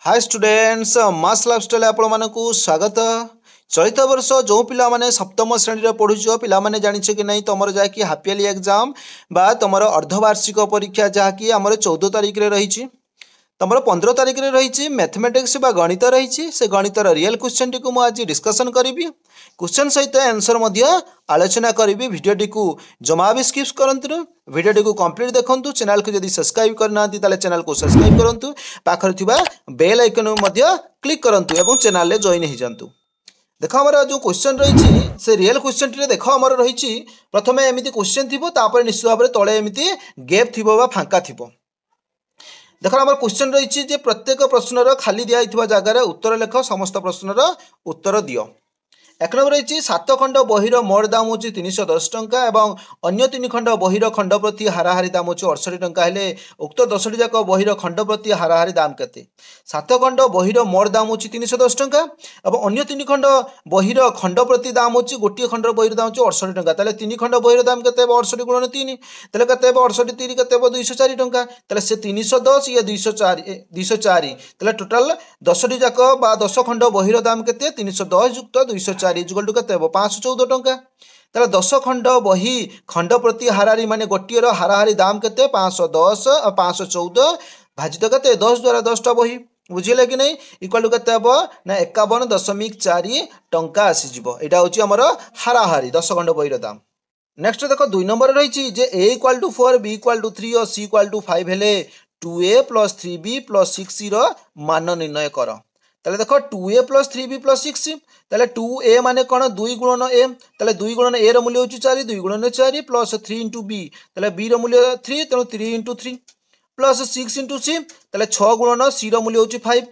Hi students मास lifestyle आपण मानकु स्वागत। चलित वर्ष जो पिला माने सप्तम श्रेणी रे पढुछो पिला माने जानिछ कि नहीं तमर जा कि हाफ ईयरली एग्जाम बा तमर अर्धवार्षिक परीक्षा जहा कि हमर 14 तारिख रे रहिछि तमर 15 तारिख रे रहिछि मैथमेटिक्स बा गणित रहिछि से गणित रियल क्वेश्चन टी को मु आज डिस्कशन करिवि क्वेश्चन सहित आंसर मध्य आलोचना करिवि। वीडियो टी को जमा भी स्किप करंतु वीडियो टी को कंप्लीट देखंतु। चैनल को यदि सब्सक्राइब करना ताले चैनल को सब्सक्राइब करंतु पाखर थिबा बेल आइकन मध्य क्लिक करंतु एवं चैनल ले जॉइन हो जांतु। देख हमारा जो क्वेश्चन रही से रियल क्वेश्चन टी देख हमर रही प्रथमे एमिति क्वेश्चन थिबो तापर निश्चित भाव तले एमिति गैप थिबो बा फांका थिबो। देख आम क्वेश्चन रही जे प्रत्येक प्रश्नर खाली दिया जगार उत्तर लेख समस्त प्रश्नर उत्तर दियो। एक नंबर रही 7 खंड बहिर मोट दाम हूँ 310 टंका और अन्य 3 खंड बहिर खंड प्रति हाराहारी दाम हूँ 68 टंका हेले उक्त 10टी जाक बहिर खंड प्रति हाराहारी दाम केते। 7 खंड बहिर मोट दाम हूँ 310 टंका और अन्य 3 खंड बहिर खंड प्रति दाम हूँ गोटे खंड बहिर दाम हूँ 68 टंका। ताले 3 खंड बहिर दाम केते 68 गुणन 3 ताले केते 68 3 केते 204 टंका ताले से 310 ये 204 ताले टोटल 10टी जाक बा 10 खंड बहिर दाम केते 310 युक्त 204 इक्वल टू केते 514 टंका। ताले 10 खंड बही खंड प्रति हाराहारी माने गोटिएर हाराहारी दाम केते 510 और 514 भाजित केते 10 द्वारा 10 टा बही बुझिले कि नहीं इक्वल टू केते हबो ना 51.4 टंका आसी जिवो। एटा होची हमर हाराहारी 10 खंड बहीर दाम। नेक्स्ट देखो 2 नंबर रही जे a equal to 4 b equal to 3 और c इक्वल टू 5 हेले 2a plus 3b plus 6c रो मान निर्णय कर। ताले देखो 2a plus 3b plus 6c ताले 2a माने कौन 2 गुणन a ताले 2 गुणन a रो मूल्य होची 4 2 गुणन 4 प्लस 3 इंटू b ताले b रो मूल्य 3 तेणु 3 इंटू 3 प्लस 6 इंटू c ताले 6 गुणन c रो मूल्य होची 5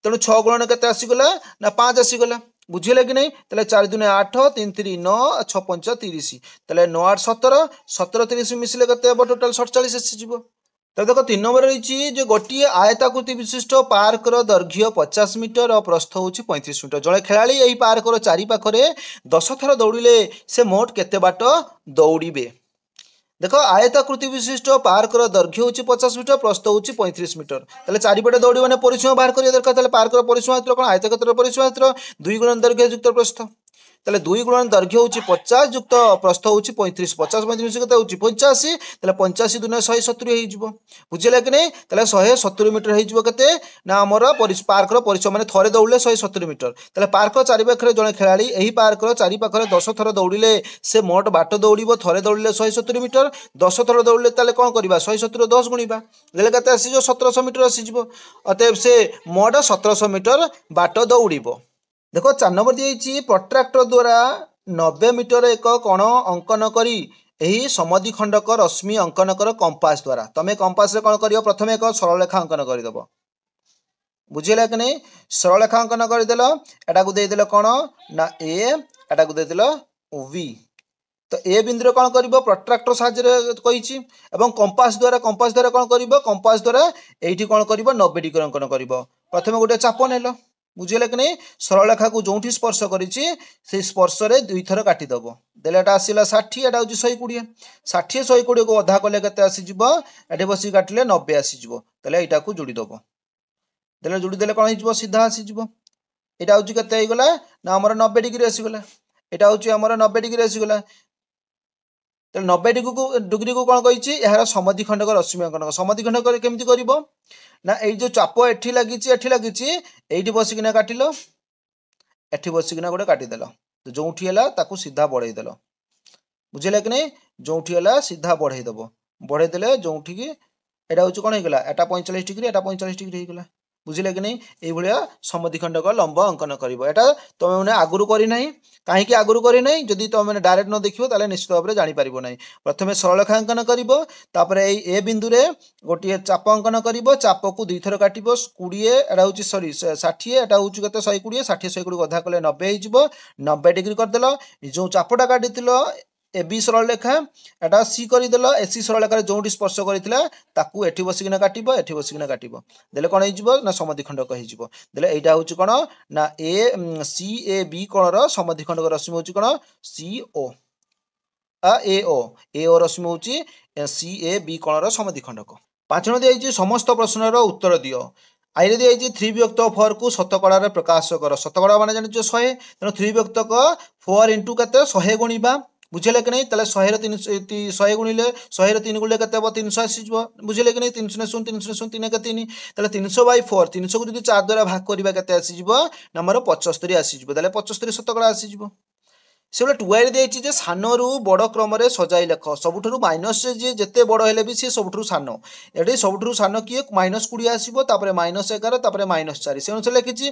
तेणु 6 गुणन केते आसीगला ना 5 आसीगला बुझिले कि नहीं। ताले 4 दुने 8 3 3 9 6 5 30 ताले 9 8 17 17 30 मिसिले केते हबो टोटल 47 आसीजिवो। तो देखो 3 नंबर रही जो गोटे आयताकृति विशिष्ट पार्क दैर्घ्य 50 मीटर और प्रस्थ हूँ 35 मीटर। जड़े खेलाड़ी यही पार्क चारिपाखे 10 थर दौड़े से मोट केते बाट दौड़े। देखो आयताकृति विशिष्ट पार्क दैर्घ्य हूँ 50 मीटर प्रस्थ हूँ 35 मीटर ताले चारिपटे दौड़ी मैंने परिसीमा बाहर करिया दरकार। पार्क परिसीमा कौन आयतक्षेत्र परिसीमा 2 गुणन दैर्घ्य युक्त प्रस्थ ताले 2 गुणन दैर्घ्य हूँ 50 युक्त प्रस्थ हूँ 35 50 35 केते हूँ 85 ताले 85 दुने 170 हो बुझिले कि नहीं। ताले 170 मीटर हो केते ना हमर पार्क परिसीमा माने थरे दौड़ले 170 मीटर। ताले पार्क चारिपाखे जड़े खेलाड़ी यही पार्क चारिपाखे 10 थर दौड़े से मोट बाट दौड़िबो थरे दौड़ले 170 मीटर 10 थर दौड़ले ताले कौन करबा 170 10 गुणिबा देले केते आसीजो 1700 मीटर आसीजिवो। अतएव से मोट 1700 मीटर बाट दौड़िबो। देखो 4 नंबर दी प्रोट्राक्टर द्वारा 90 मीटर एक कोण अंकन करी एही समद्विखंडक रश्मि अंकन कर कंपास द्वारा। तमे कंपास रे कोन करियो प्रथमे एक सरलरेखा अंकन करदेव बुझिला कि नहीं। सरलरेखा अंकन करदेल एटा को देदेल कोन ना ए एटा को देदेल v तो ए बिंदु रे कोन करिवो प्रोट्राक्टर साहाय्य कहिछि एवं कंपास द्वारा कोन करिवो कंपास द्वारा एठी कोन करिवो 90 डिग्री अंकन करिवो। प्रथमे गोटे चाप नेलो बुझिले कि नहीं। सरलरेखा को जोठी स्पर्श करिछि से स्पर्श रे 2 थर काटिदेव देले एटा आसीला 60 एटा होची 120 60 120 को अधा कले केते आसी जिवो एठी बसी काटिले 90 आसी जिवो तले एटा को जोड़ी दबो देले जोड़ी देले कोन हिजबो सीधा आसी जिवो। एटा होची केते आइ गला ना हमर 90 डिग्री आसी गला एटा होची हमर 90 डिग्री आसी गला। तो 90 डिग्री को कौन कही यार समद्विखंडक रश्मि अंकन समद्विखंडक केमती करिवो ना ए जो चाप एठी लागिछि एठी बसिकिना काटिलो एठी बसिकिना गोटे काटिदेल तो जोठी हला ताकू सीधा बढ़ाई देल बुझिले कि नहीं। जोठी हला सीधा बढ़ाई देबो बढ़ाई देले जोठी की एटा होची कोन हेगला एटा 45 डिग्री एटा 45 डिग्री हेगला बुझिले कि नहीं। एई भलिया समद्विखंडक लंब अंकन करिवो एटा तमे माने आगुरु करि नाही काहे कि आगुरु करि नाही जदि तमे माने डायरेक्ट न देखिवो ताले निश्चित भाबरे जानि परिबो नाही। प्रथमे सरलरेखा अंकन करिवो तापरे एई ए बिंदु रे गोटिए चाप अंकन करिवो चाप को 2 थर काटिवो 20 एटा होची सॉरी 60 एटा होची कते 120 60 120 को अधा कले 90 हे जिवो 90 डिग्री कर देलो जो चापटा काटितिलो A B सरलरेखा Etah C करदेल AC सरलरेखा जोटी स्पर्श करथिला ताकू एठी बसिकिना काटिबो एठी बसिकिना काटिबो देले कोन हे जिवो ना समद्विखंडक हे जिवो देले एटा होची कोन ना ए सी ए बी कोणर समद्विखंडक रश्मि होची कोन सी ओ ए ओ रश्मि होची सी ए बी कोणर समद्विखंडक। 5 नंबर दिया समस्त प्रश्नर उत्तर दियो आईरे दिखाई 3 विभक्त 4 को शतकड़ा प्रकाश कर शतकड़ा माने जान 100 तेणु 3 विभक्तक 4 इंटू के 100 गुणा बुझे कि नहीं 100 100 गुणिले 100 3 गुणिले के 300 आसीज बुझे कि नहीं 300 शून्य 300 शून्य 3 के 3 300 बाई 4 300 को 4 द्वारा भाग करवा के आसीज नंबर 75 आसीज 75 शतकड़ा आसीज से टुआई दिखाई सान रु बड़ क्रम सजाई लेख सबुठ माइनस जी जिते बड़ है भी सी सबुठ सान ये सबुठ सान किए -20 आसो -11 -4 से अनुसार लिखी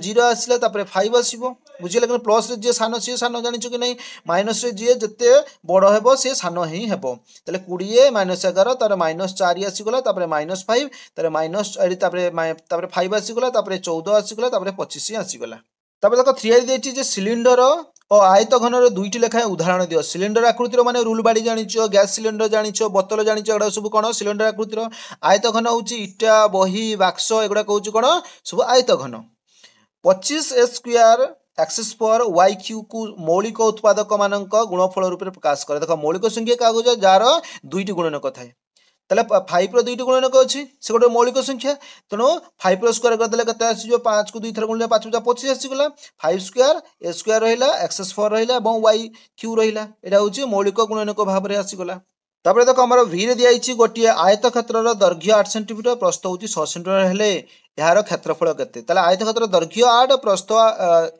0 आसला 5 आसो बुझे लेकिन प्लस जी सान सी सान जान कि नहीं माइनस जी जिते बड़ हे सी सान ही हे 20 -11 तार -4 आसीगला -5 तार माइनस 5 आसीगला 14 आसीगला 25 आसीगला देख 3 देखिए सिलिंडर और आयत घनर दुईटी लेखाएं उदाहरण दियो सिलिंडर आकृतिर माने रूल बाड़ी जानिच गैस सिलिंडर जानिच बोतल जानिच एगुड़ा सब कौन सिलिंडर आकृतिर आयत घन होची इटा बही बाक्स एगुड़ा कहूँ कौन सब आयत घन 25 स्क्वायर एक्सेस पर वाई क्यू को मौलिक उत्पादक मान गुणफल रूप में प्रकाश करे देख मौलिक संख्या क्या कह जार दुईटी गुणनक थाए ताले 5 रो दुईटी गुणनक अच्छी से गोटे मौलिक संख्या तेणु 5 रो स्क्वायर करदे के 5 को 2 थर गुणिले 5 25 आसीगला 5 स्क्वायर ए स्क्वायर रहिला एक्सेस 4 रहिला और वाई क्यू रहिला एटा होची मौलिक गुणनक भाव रे आसीगला तापर देख हमर वी रे दियाइछि गोटे आयत क्षेत्रर दैर्घ्य 8 सेंटीमीटर प्रस्थ होची 6 सेंटीमीटर हेले यार क्षेत्रफल केते ताले आयत क्षेत्र दैर्घ्य 8 प्रस्थ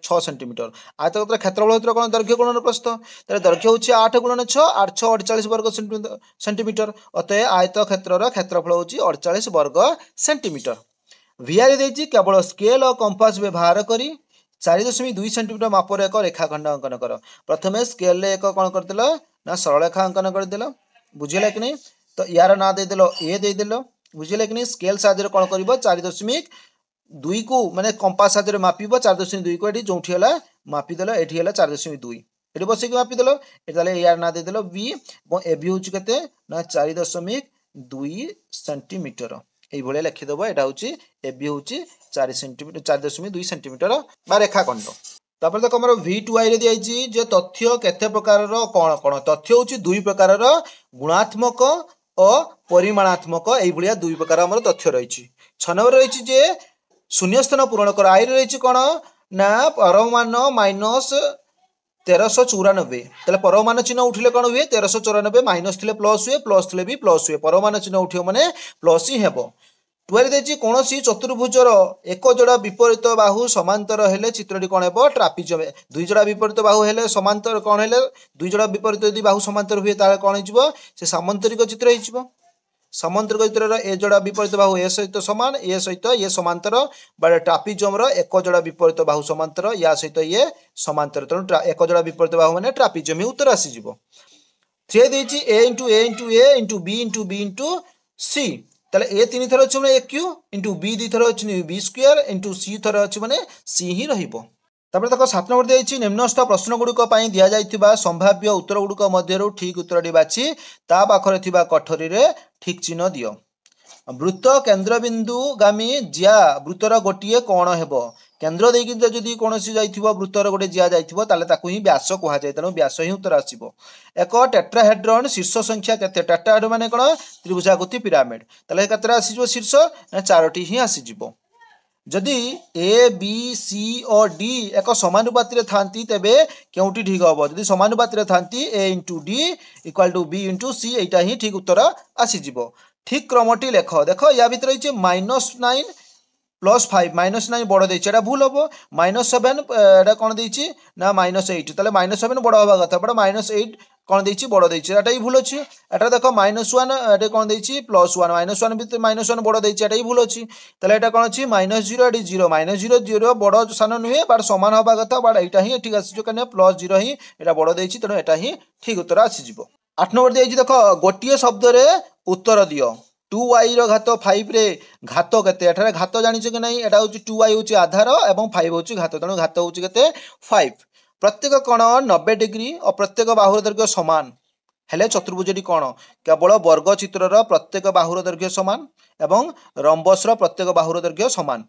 6 सेंटीमीटर आयत क्षेत्र क्षेत्रफल कोन दैर्घ्य गुणन प्रस्थ ताले दैर्घ्य होची 8 गुणन 6 8 6 48 वर्ग सेंटीमीटर अतः आयत क्षेत्रर क्षेत्रफल होची 48 वर्ग सेंटीमीटर वीआर देछि केवल स्केल और कंपास व्यवहार करी 4.2 सेंटीमीटर मापर एक रेखाखंड अंकन कर प्रथमे स्केल एक कौन करदेल ना सरल रेखा अंकन करदेल बुझेगा कि नहीं तो यार ना देदेल ए देदेल बुझेगा कि नहीं स्केल साहाय्य कौन कर 4.2 को माने कंपास साहाय्य मापिब 4.2 को ये जो मापिदेल ये 4.2 ये बस मापिदेल ये यार ना देदेल बी और ए बी हूँ के ना 4.2 सेंटीमीटर ये लिखिदेव यहाँ हूँ ए बी हूँ 4 सेंटीमीटर 4.2 सेंटीमीटर बा रेखाखंड तापर देख आम V2I दिखाई जे तथ्य केते प्रकार कौन कौन तथ्य हूँ 2 प्रकार गुणात्मक और परिमाणात्मक ये 2 प्रकार आम तथ्य रही 6 नंबर रही जे शून्य स्थान पूरण कर आई रही कौन ना परमान -1394 तेल परमान चिन्ह उठिले कौन हुए 1394 माइनस थे प्लस हुए प्लस थे भी प्लस हुए परमान चिन्ह उठे मैंने प्लस ही हे टुआरी देखिए कौन चतुर्भुजर एक जोड़ा विपरीत बाहु समांतर हेले चित्रटी कौन हे ट्रापिजम 2 जोड़ा विपरीत बाहु हेले समांतर कौन हेले 2 जोड़ा विपरीत यदि बाहु समांतर हुए ताले कौन हो से सामांतरिक चित्र हो सामांतरिक चित्र ए जोड़ा विपरीत बाहु ए सहित सामान ए सहित ये समांतर बा ट्रापिजम एक जोड़ा विपरीत बाहु समांतर या सहित ये समांतर तेणु एक जोड़ा विपरीत बाहु मैंने ट्रापिजम ही उत्तर आसीज 3 देछि A into A into A into B into B into C ताले ए 3 थर अच्छे मैंने ए क्यू इंटू बी 2 थर अच्छे बी स्क्वायर इंटू सी थर अच्छे मैंने सी ही रहिबो तापर तक 7 नंबर दिखाई निम्नस्थ प्रश्न गुड़िक दि जाइथिबा संभाव्य उत्तर गुड़िक मध्यरु ठीक उत्तरटी बाछि ता पाखरे थिबा कठोरी रे ठीक चिन्ह दियो वृत्त केन्द्रबिंदु गामी जिया वृत्तर गोटे कौन हेबो केन्द्र देकी जदि कौन जाइथिबो वृत्तर गोटे जिया जाइथिबो ताले ताकू ही व्यास कहा जाय तेणु व्यास ही उत्तर आसीबो एक टेट्राहेड्रन शीर्ष संख्या केते टेट्राहेड्रन माने कोन त्रिभुजाकृति पिरामिड ताले केतरा आसीजो शीर्ष 4टी ही आसीजिवो जदि ए बी सी और डी एक समानुपाती थांती तेबे केउटी ठीक हम जदि समानुपाती थांती A into D equal to B into C एटा ही ठीक उत्तर आसीज ठीक क्रमटी लेख देख या भीतर रही -9 + 5 -9 बड़ देटा भूल हम -7 एटा कौन देती ना -8 ताले -7 बड़ हवा कथा बट -8 कौन देती बड़ देटा ही भूल अच्छी एटा देख -1 एटे कौन देती +1 -1 भी -1 बड़ देटा ही भूल अच्छी ताले एटा कौन अच्छी -0 एटी 0 -0 0 बड़ सान नुहे बट सामान हवा कथा बट यहाँ ही ठीक आसी +0 ही एटा बड़ देती तेणु एटा ही ठीक उत्तर आसीज 8 नंबर दिखाई देख गोटे शब्द रे उत्तर दियो 2y घात 5 रे घात केते घात जानिछ कि नहीं एटा होची 2y होची आधार एवं 5 होची घात तेणु घात होची केते 5 प्रत्येक कोण 90 डिग्री और प्रत्येक बाहुर दैर्घ्य समान हेले चतुर्भुजटी कोण केवल वर्ग चित्रर प्रत्येक बाहुर दैर्घ्य समान एवं रंबसर प्रत्येक बाहुर दैर्घ्य समान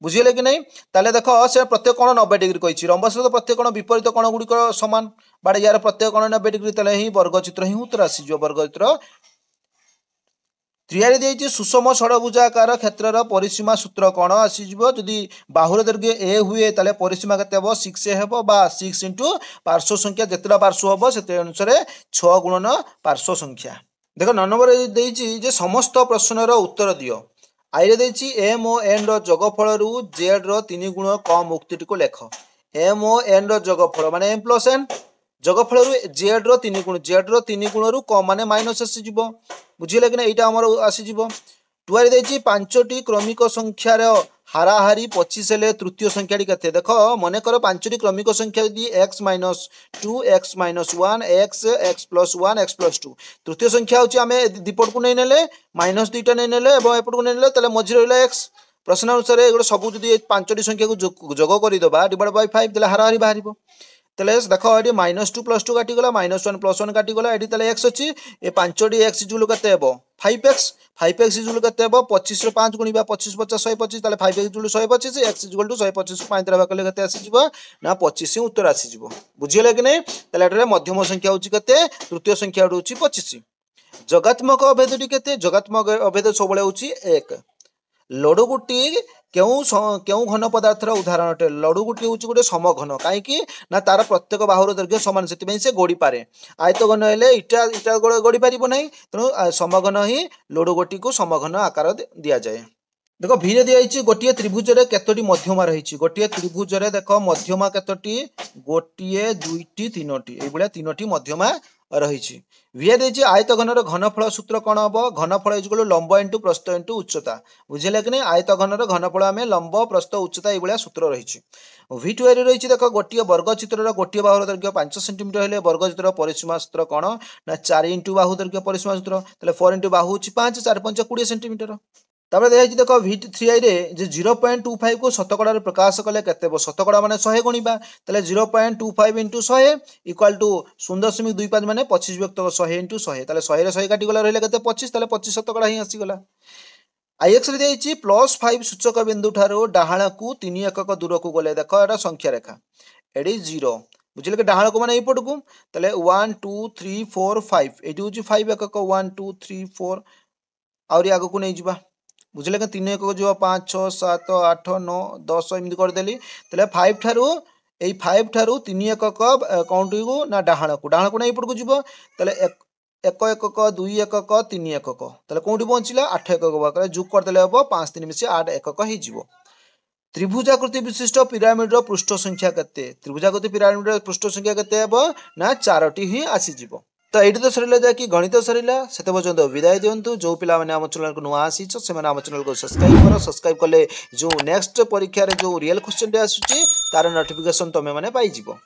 बुझिले कि नहीं ताले देख से प्रत्येक कोण 90 डिग्री कही रंबसर विपरीत कोण गुड़िक समान बट यार प्रत्येक कोण 90 डिग्री ताले ही वर्ग चित्र ही उत्तर आसीज वर्ग चित्र त्रियारे देइछि सुषम षडभुजाकार क्षेत्रर परिसीमा सूत्र कौन आसीजिवो जदि बाहुर दैर्घ्य ए हुए ताले परिसीमा केते हबो 6a हेबो बा 6 इंटू पार्श्व संख्या जेतेटा पार्श्व हबो सेते अनुसार 6 गुणन पार्श्व संख्या। देखो 9 नंबर देइछि जे समस्त प्रश्नर उत्तर दियो। आई रे देइछि एम ओ एन रो जोगफल रु जेड रो 3 गुण कम उक्तिटी को लेख। एम ओ एन रो जोगफल माने एम प्लस एन जोगफल रु जेड रो 3 गुण जेड रो 3 गुण रु कम माने माइनस आसीजिवो बुझिले कि ना एटा हमर आसीजिवो। टुआरे देइछि पांचटी क्रमिक संख्यार हाराहारी 25 हेले तृतीय संख्याटी केते देख मन कर पांचटी क्रमिक संख्या यदि x minus 2 x minus 1 x x plus 1 x plus 2 तृतीय संख्या होची आमे दीपट को नै नेले माइनस 2 टा नै नेले एवं एपट को नै नेले तले मझी रहला x प्रश्न अनुसार एगो सब जदि पांचटी संख्या को जोग करि दबा डिवाइड बाय 5 तले हाराहारी बाहरिबो तले देख ये -2 + 2 काटिगला -1 + 1 काटिगला ये तले x अच्छी ये पांचटी x इजुल केते हेबो 5x 5x इजुल केते हेबो 25 रो 5 गुणिबा 25 50 125 तले 5x इजुल 125 x इजुल टू 125 5 रे बाकले केते आसी जिवो ना 25 ही उत्तर आसी जिवो बुझिले कि नै तले एटारे मध्यम संख्या होची केते तृतीय संख्या होची 25। जगात्मक अभेदटी केते जगात्मक अभेद सबले होची 1। लडुगुटी क्यों घन पदार्थर उदाहरण अटे लडुगुटी हूँ गोटे समघन कहीं ना तार प्रत्येक बाहुर दैर्घ्य सामान से गोड़ी पारे आयत घन हेले इटा इटा गोड़ी पार ना तेणु समघन ही लडुगोटी को समघन आकार दि जाए। देख भीरे दिखाई गोटे त्रिभुज केतोटी मध्यमा रही गोटे त्रिभुज देख मध्यमा केतोटी गोटे दुईटी तीनोटी ये तीनोटी मध्यमा रही भीए देछि आयतघनर घनफल सूत्र कौन हम घनफल इज लंब इंटू प्रस्थ इंटू उच्चता बुझे कि नहीं आयतघनर घनफल आम लंब प्रस्थ उच्चता ये सूत्र रही। वी टू रही देख गोटे वर्ग चित्र गोटे बाहुर दैर्घ्य 5 सेंटीमीटर हेले वर्ग चित्र परिसीमा सूत्र कौन ना 4 इंटू बाहु दैर्घ्य परिसीमा सूत्र 4 इंटू बाहु 5 4 5 20 सेंटीमीटर। तापर देखिए देख V3I रे 0.25 को शतकड़ा प्रकाश कले केते शतकड़ा माने 100 गुणिबा तले 0.25 इंटू 100 इक्वल टू 0.25 माने 25 व्यक्त 100 इंटू 100 तले 100 रे 100 काटी गला रहले केते 25 तले 25 शतकड़ा ही आसी गला। IX रे देछि +5 सूचक बिंदु ठारो डाहाण को 3 एकक दूर को गले देख एटा संख्या रेखा एडी 0 बुझिले कि डाहाण को माने एपट को तले 1 2 3 4 5 एडी होछि 5 एकक 1 2 3 4 आउरी आगो को नै जिबा बुझे कि 3 एकक जो 5 6 7 8 9 10 एमती करदेली तेल 5 ठारू 5 ठारू 3 एकक कौंटी को ना डाहाण को ना एपट को जीव तेल 1 एकक 2 एकक 3 एकक तेल कौटी पहुँचला 8 एकक जोग करदे हम 5 3 मिसी 8 एकक हो। त्रिभुजाकृति विशिष्ट पिरामिड पृष्ठ संख्या केते त्रिभुजाकृति पिरामिड पृष्ठ संख्या केते हेबो ना 4टी ही आसीजिवो। तो ये तो सर जाकि गणित सरला से पर्यंत विदाय दिंतु जो पिला मैंने आम चैनल को नुआ आसी आम चैनल को सब्सक्राइब कले जो नेक्स्ट परीक्षा जो रियल क्वेश्चन आसूची तार नोटिफिकेशन तुम मैंने पाइजिवो।